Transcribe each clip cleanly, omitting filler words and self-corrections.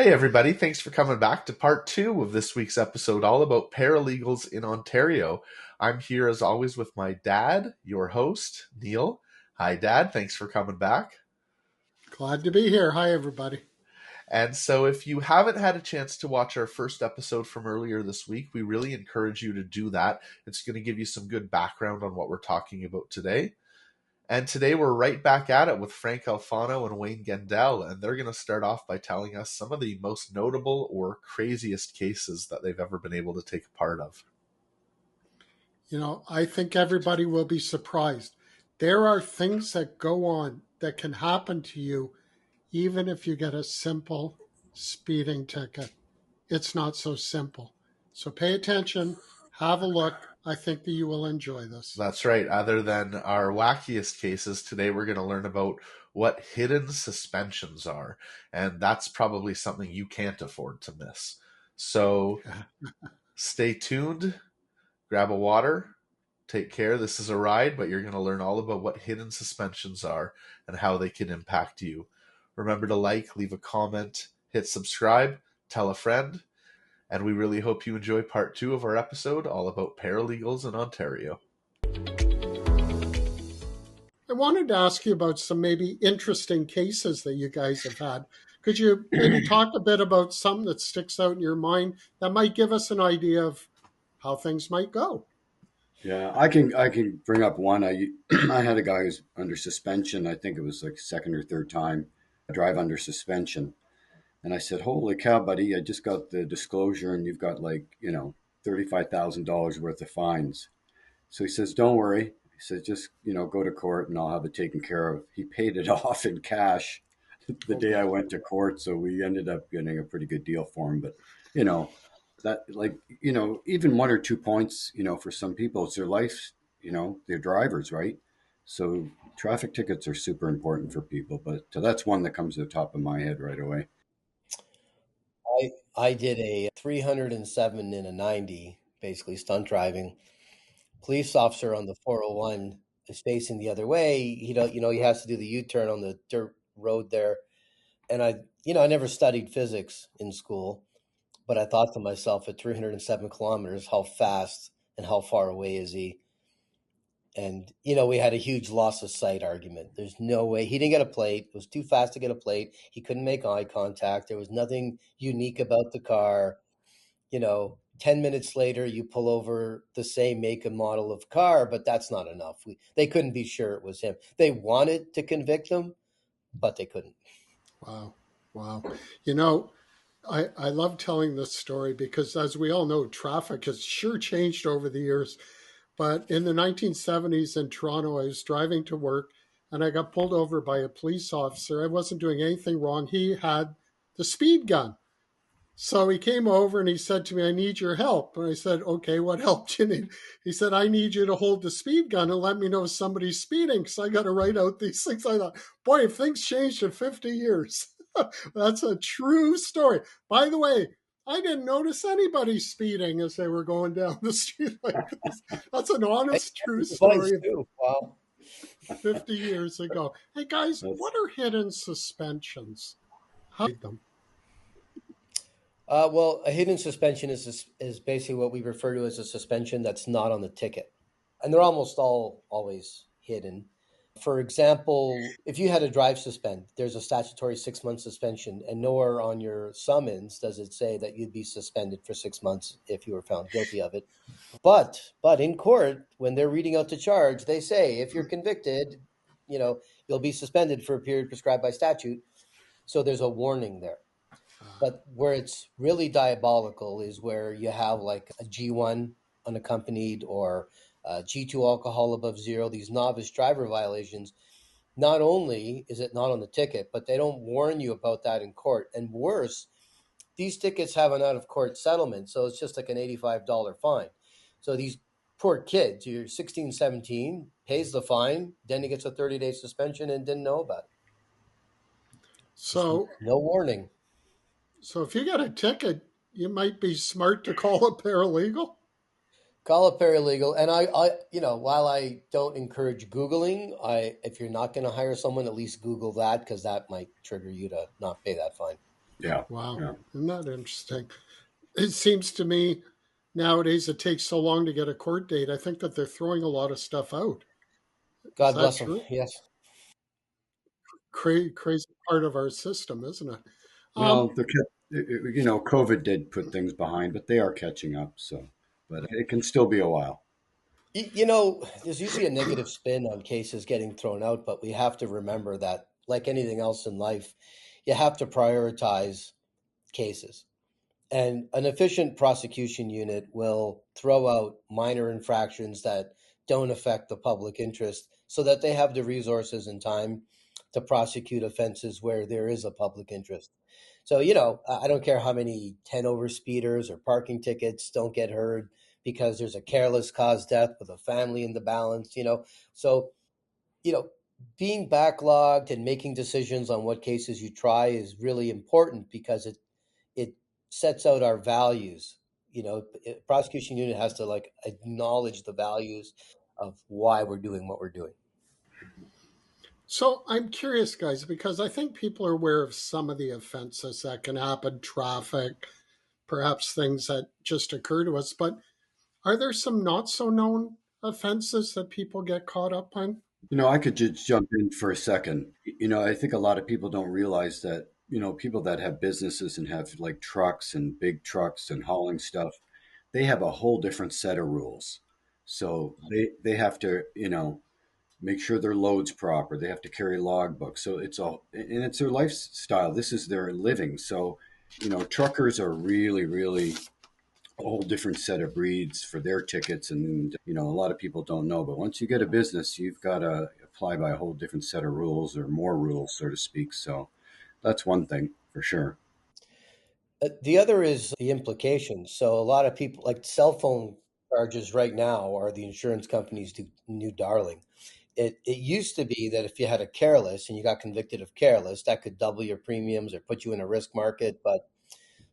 Hey, everybody. Thanks for coming back to part two of this week's episode, all about paralegals in Ontario. I'm here, as always, with my dad, your host, Neil. Hi, Dad. Thanks for coming back. Glad to be here. Hi, everybody. And so, if you haven't had a chance to watch our first episode from earlier this week, we really encourage you to do that. It's going to give you some good background on what we're talking about today. And today we're right back at it with Frank Alfano and Wayne Gendel, and they're going to start off by telling us some of the most notable or craziest cases that they've ever been able to take a part of. I think everybody will be surprised. There are things that go on that can happen to you even if you get a simple speeding ticket. It's not so simple. So pay attention, have a look. I think that you will enjoy this. That's right. Other than our wackiest cases, today we're going to learn about what hidden suspensions are. And that's probably something you can't afford to miss. So stay tuned, grab a water, take care. This is a ride, but you're going to learn all about what hidden suspensions are and how they can impact you. Remember to like, leave a comment, hit subscribe, tell a friend. And we really hope you enjoy part two of our episode all about paralegals in Ontario. I wanted to ask you about some maybe interesting cases that you guys have had. Could you maybe talk a bit about something that sticks out in your mind that might give us an idea of how things might go? Yeah, I can bring up one. I had a guy who's under suspension. I think it was like second or third time drive under suspension. And I said, "Holy cow, buddy, I just got the disclosure and you've got $35,000 worth of fines." So he says, "Don't worry." He says, "Just, go to court and I'll have it taken care of." He paid it off in cash the day I went to court. So we ended up getting a pretty good deal for him. But, even 1 or 2 points, for some people, it's their life, they're drivers, right? So traffic tickets are super important for people. But that's one that comes to the top of my head right away. I did a 307 in a 90, basically stunt driving. Police officer on the 401 is facing the other way. He has to do the U-turn on the dirt road there. And I never studied physics in school, but I thought to myself at 307 kilometers, how fast and how far away is he? And, we had a huge loss of sight argument. There's no way. He didn't get a plate. It was too fast to get a plate. He couldn't make eye contact. There was nothing unique about the car. 10 minutes later, you pull over the same make and model of car, but that's not enough. They couldn't be sure it was him. They wanted to convict him, but they couldn't. Wow. I love telling this story because, as we all know, traffic has sure changed over the years. But in the 1970s in Toronto, I was driving to work and I got pulled over by a police officer. I wasn't doing anything wrong. He had the speed gun. So he came over and he said to me, "I need your help." And I said, "Okay, what help do you need?" He said, "I need you to hold the speed gun and let me know if somebody's speeding because I got to write out these things." I thought, boy, if things changed in 50 years, that's a true story. By the way, I didn't notice anybody speeding as they were going down the street like this. That's an honest, true story. Wow. 50 years ago. Hey, guys, what are hidden suspensions? How do you them? Well, a hidden suspension is basically what we refer to as a suspension that's not on the ticket. And they're almost always hidden. For example, if you had a drive suspend, there's a statutory 6-month suspension, and nowhere on your summons does it say that you'd be suspended for 6 months if you were found guilty of it. But in court, when they're reading out the charge, they say if you're convicted, you'll be suspended for a period prescribed by statute. So there's a warning there. But where it's really diabolical is where you have like a G1 unaccompanied or G2 alcohol above zero, these novice driver violations. Not only is it not on the ticket, but they don't warn you about that in court. And worse, these tickets have an out-of-court settlement, so it's just like an $85 fine. So these poor kids, you're 16, 17, pays the fine, then he gets a 30-day suspension and didn't know about it. So no warning. So if you get a ticket, you might be smart to call a paralegal. Call a paralegal. And I while I don't encourage Googling, if you're not going to hire someone, at least Google that because that might trigger you to not pay that fine. Yeah. Wow. Yeah. Isn't that interesting? It seems to me nowadays it takes so long to get a court date. I think that they're throwing a lot of stuff out. Is God that bless them. true? Yes. Crazy part of our system, isn't it? Well, Um, COVID did put things behind, but they are catching up. So, but it can still be a while. There's usually a negative spin on cases getting thrown out, but we have to remember that, like anything else in life, you have to prioritize cases. And an efficient prosecution unit will throw out minor infractions that don't affect the public interest so that they have the resources and time to prosecute offenses where there is a public interest. So, I don't care how many 10 over speeders or parking tickets don't get heard because there's a careless cause death with a family in the balance. So, you know, being backlogged and making decisions on what cases you try is really important because it sets out our values. Prosecution unit has to like acknowledge the values of why we're doing what we're doing. so I'm curious, guys, because I think people are aware of some of the offenses that can happen, traffic, perhaps things that just occur to us. But are there some not so known offenses that people get caught up on? I could just jump in for a second. I think a lot of people don't realize that, people that have businesses and have like trucks and big trucks and hauling stuff, they have a whole different set of rules. So they have to, make sure their load's proper. They have to carry logbooks. So it's their lifestyle. This is their living. So, truckers are really, really a whole different set of breeds for their tickets. And, a lot of people don't know. But once you get a business, you've got to apply by a whole different set of rules or more rules, so to speak. So that's one thing for sure. The other is the implications. So a lot of people like cell phone charges right now are the insurance company's new darling. It used to be that if you had a careless and you got convicted of careless, that could double your premiums or put you in a risk market. But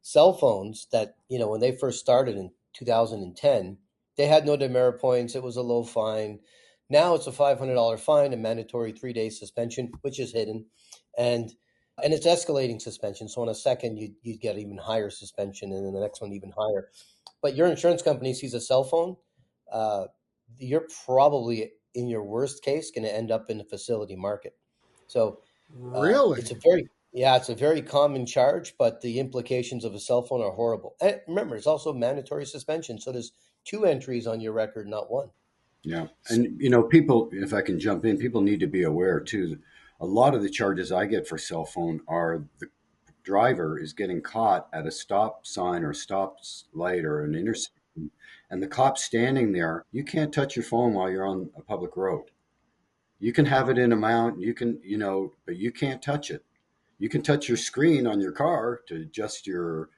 cell phones that, when they first started in 2010, they had no demerit points. It was a low fine. Now it's a $500 fine, a mandatory 3-day suspension, which is hidden. And it's escalating suspension. So in a second, you'd get even higher suspension, and then the next one even higher. But your insurance company sees a cell phone, uh, you're probably, in your worst case, going to end up in the facility market. So Really? it's a very common charge, but the implications of a cell phone are horrible. And remember, it's also mandatory suspension, so there's 2 entries on your record, not one. Yeah. And, people, if I can jump in, people need to be aware too. A lot of the charges I get for cell phone are the driver is getting caught at a stop sign or stop light or an intersection, and the cop standing there. You can't touch your phone while you're on a public road. You can have it in a mount, but you can't touch it. You can touch your screen on your car to adjust your,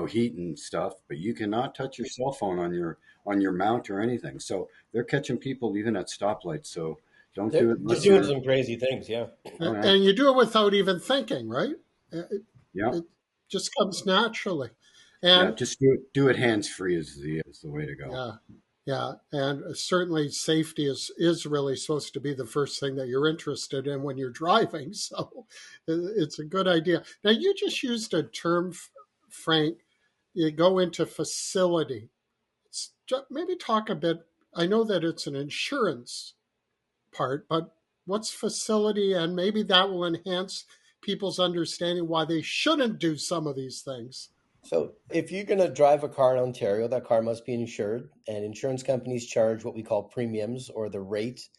heat and stuff, but you cannot touch your cell phone on your mount or anything. So they're catching people even at stoplights. So don't do They're, it they're unless doing you're. some crazy things, yeah. Oh yeah, And you do it without even thinking, right? It, yeah, it just comes naturally. yeah. And Just do it hands free is the way to go. yeah, yeah. And certainly safety is really supposed to be the first thing that you're interested in when you're driving. So it's a good idea. Now, you just used a term, Frank. You go into facility. Maybe talk a bit. I know that it's an insurance part, but what's facility? And maybe that will enhance people's understanding why they shouldn't do some of these things. So if you're going to drive a car in Ontario, that car must be insured, and insurance companies charge what we call premiums or the rate.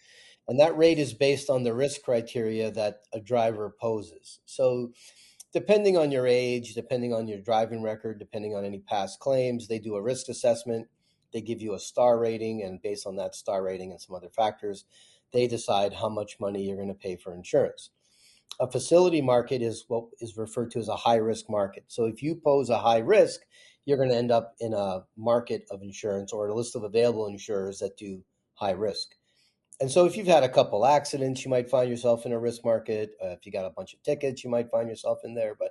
And that rate is based on the risk criteria that a driver poses. So depending on your age, depending on your driving record, depending on any past claims, they do a risk assessment. They give you a star rating, and based on that star rating and some other factors, they decide how much money you're going to pay for insurance. A facility market is what is referred to as a high risk market. So if you pose a high risk, you're going to end up in a market of insurance or a list of available insurers that do high risk. And so if you've had a couple accidents, you might find yourself in a risk market. If you got a bunch of tickets, you might find yourself in there. But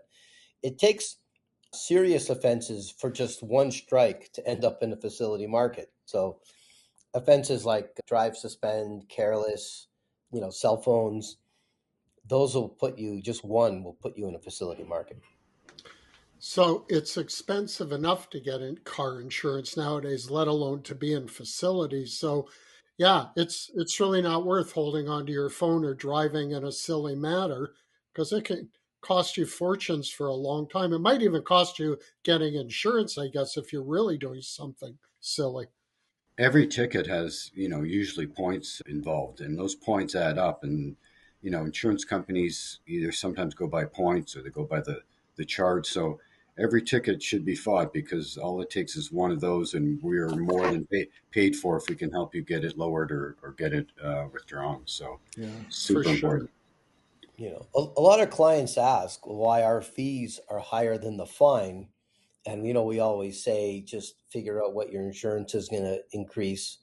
it takes serious offenses for just one strike to end up in a facility market. So offenses like drive, suspend, careless, cell phones, those will put you, just one will put you in a facility market. So it's expensive enough to get in car insurance nowadays, let alone to be in facilities. So yeah, it's really not worth holding onto your phone or driving in a silly manner because it can cost you fortunes for a long time. It might even cost you getting insurance, I guess, if you're really doing something silly. Every ticket has, usually points involved, and those points add up. And, insurance companies either sometimes go by points or they go by the charge. So every ticket should be fought because all it takes is one of those, and we're more than paid for if we can help you get it lowered or get it withdrawn. So Yeah, for super sure. important. A lot of clients ask why our fees are higher than the fine. And, we always say just figure out what your insurance is going to increase,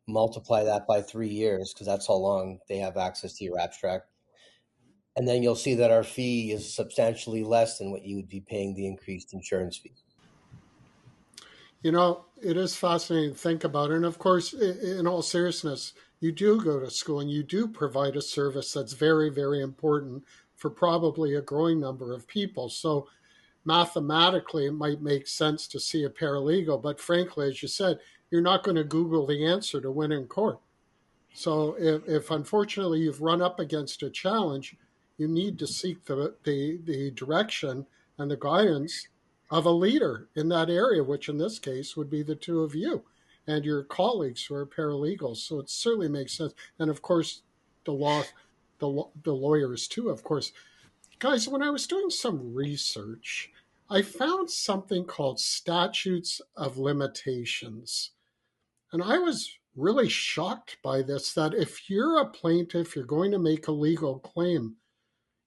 multiply that by 3 years, because that's how long they have access to your abstract. And then you'll see that our fee is substantially less than what you would be paying the increased insurance fee. It is fascinating to think about. And of course, in all seriousness, you do go to school and you do provide a service that's very, very important for probably a growing number of people. So mathematically, it might make sense to see a paralegal. But frankly, as you said, you're not going to Google the answer to win in court. So if unfortunately you've run up against a challenge, you need to seek the direction and the guidance of a leader in that area, which in this case would be the two of you and your colleagues who are paralegals. So it certainly makes sense. And of course, the law, the lawyers too, of course. Guys, when I was doing some research, I found something called statutes of limitations. And I was really shocked by this that if you're a plaintiff, you're going to make a legal claim,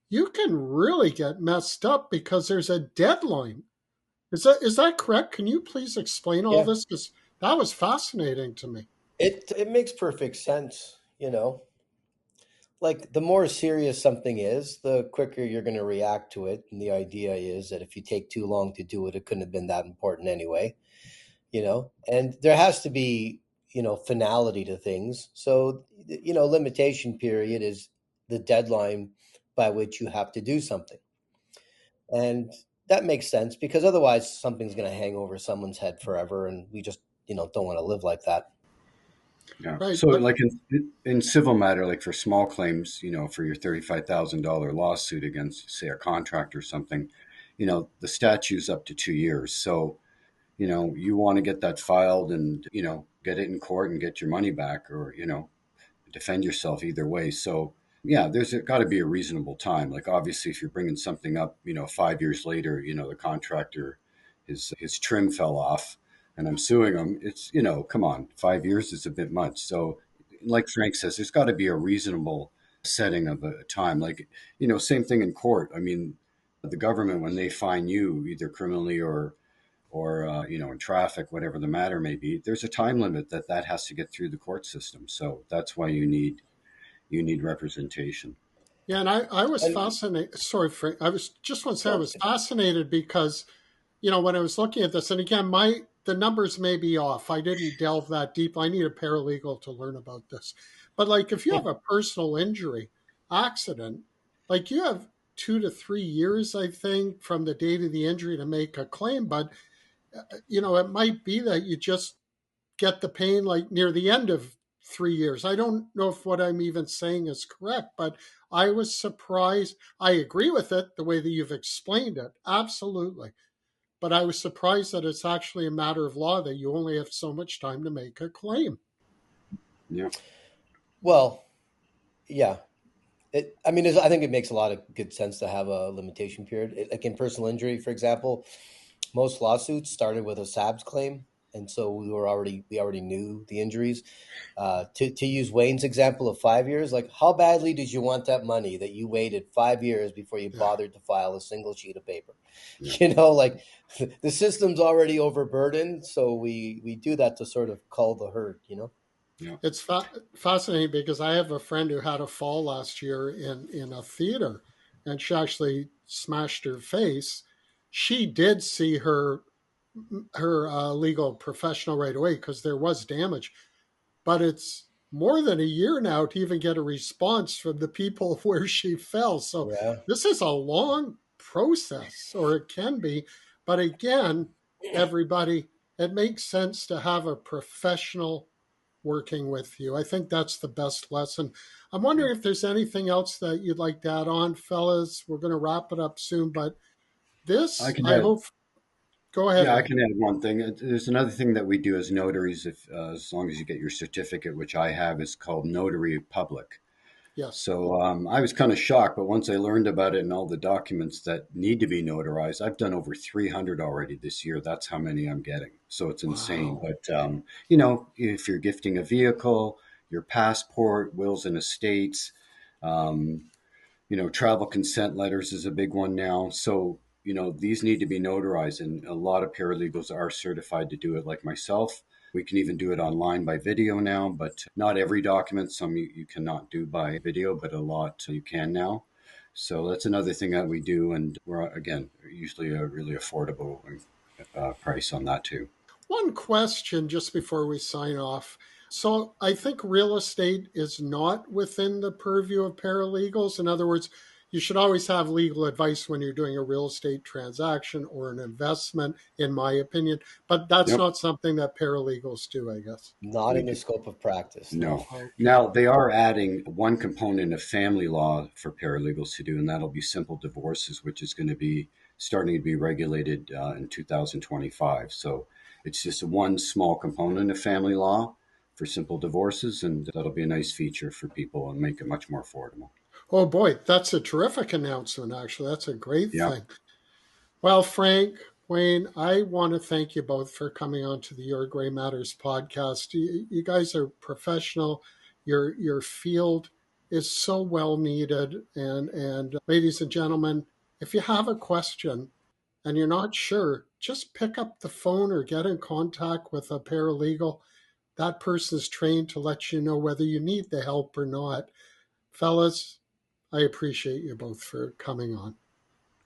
you can really get messed up because there's a deadline. Is that correct? Can you please explain all Yeah, this? Because that was fascinating to me. it makes perfect sense. Like the more serious something is, the quicker you're going to react to it. And the idea is that if you take too long to do it, it couldn't have been that important anyway. And there has to be finality to things. So limitation period is the deadline by which you have to do something. And that makes sense because otherwise something's going to hang over someone's head forever, and we just don't want to live like that. Yeah. Right. So, But like in civil matter, like for small claims, for your $35,000 lawsuit against, say, a contract or something, the statute's up to 2 years. So, you want to get that filed and get it in court and get your money back, or defend yourself either way. So, yeah, there's got to be a reasonable time. Like obviously, if you're bringing something up, 5 years later, the contractor, his trim fell off, and I'm suing him. It's come on, 5 years is a bit much. So, like Frank says, there's got to be a reasonable setting of a time. Like same thing in court. I mean, the government when they fine you either criminally or in traffic, whatever the matter may be, there's a time limit that has to get through the court system. So that's why you need representation. yeah, and I was And fascinated. Sorry, Frank. I was just want to say I no, was fascinated because when I was looking at this, and again, the numbers may be off. I didn't delve that deep. I need a paralegal to learn about this. But like if you have a personal injury accident, like you have 2 to 3 years, I think, from the date of the injury to make a claim. But it might be that you just get the pain like near the end of 3 years. I don't know if what I'm even saying is correct, but I was surprised. I agree with it the way that you've explained it. Absolutely. But I was surprised that it's actually a matter of law that you only have so much time to make a claim. Yeah. well, yeah. I mean, I think it makes a lot of good sense to have a limitation period. Like in personal injury, for example, most lawsuits started with a SABS claim, and so we already knew the injuries. To use Wayne's example of 5 years, like how badly did you want that money that you waited 5 years before you Yeah. bothered to file a single sheet of paper? Yeah. Like the system's already overburdened, so we do that to sort of cull the herd. Yeah. It's fascinating because I have a friend who had a fall last year in a theater and she actually smashed her face. She did see her legal professional right away because there was damage, but it's more than a year now to even get a response from the people where she fell. So Yeah. this is a long process, or it can be. But again, everybody, it makes sense to have a professional working with you. I think that's the best lesson. I'm wondering if there's anything else that you'd like to add on, fellas. We're going to wrap it up soon, but I this, can I add. hope. Go ahead, Yeah, I Wayne. can add one thing. There's another thing that we do as notaries, if as long as you get your certificate, which I have, is called Notary Public. Yes. So I was kind of shocked, but once I learned about it and all the documents that need to be notarized, I've done over 300 already this year. That's how many I'm getting. So it's insane. Wow. But, if you're gifting a vehicle, your passport, wills and estates, um, travel consent letters is a big one now. So, these need to be notarized, and a lot of paralegals are certified to do it, like myself. We can even do it online by video now, but not every document. Some you cannot do by video, but a lot you can now. So that's another thing that we do, and we're again usually a really affordable price on that too. One question just before we sign off. So I think real estate is not within the purview of paralegals. In other words, you should always have legal advice when you're doing a real estate transaction or an investment, in my opinion. But that's Yep, not something that paralegals do, I guess. Not we in the do. scope of practice, no. No. Okay. Now, they are adding one component of family law for paralegals to do, and that'll be simple divorces, which is going to be starting to be regulated in 2025. So it's just one small component of family law for simple divorces, and that'll be a nice feature for people and make it much more affordable. Oh boy, that's a terrific announcement, actually. That's a great Yeah. thing. Well, Frank, Wayne, I want to thank you both for coming on to the Your Gray Matters podcast. You guys are professional. Your field is so well needed. And ladies and gentlemen, if you have a question and you're not sure, just pick up the phone or get in contact with a paralegal. That person is trained to let you know whether you need the help or not. Fellas, I appreciate you both for coming on.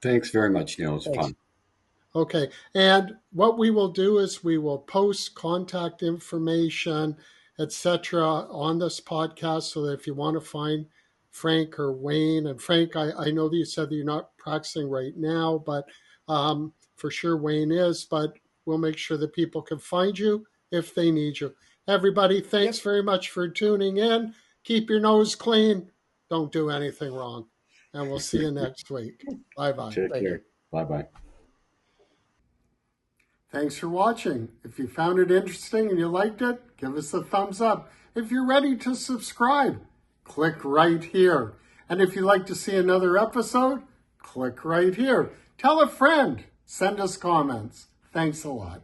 Thanks very much, Neil. It was Thanks. fun. Okay. And what we will do is we will post contact information, etc., on this podcast so that if you want to find Frank or Wayne, and Frank, I know that you said that you're not practicing right now, but for sure Wayne is, but we'll make sure that people can find you if they need you. Everybody, thanks very much for tuning in. Keep your nose clean. Don't do anything wrong. And we'll see you next week. Bye-bye. Take Thank you. care. Bye bye. Thanks for watching. If you found it interesting and you liked it, give us a thumbs up. If you're ready to subscribe, click right here. And if you'd like to see another episode, click right here. Tell a friend. Send us comments. Thanks a lot.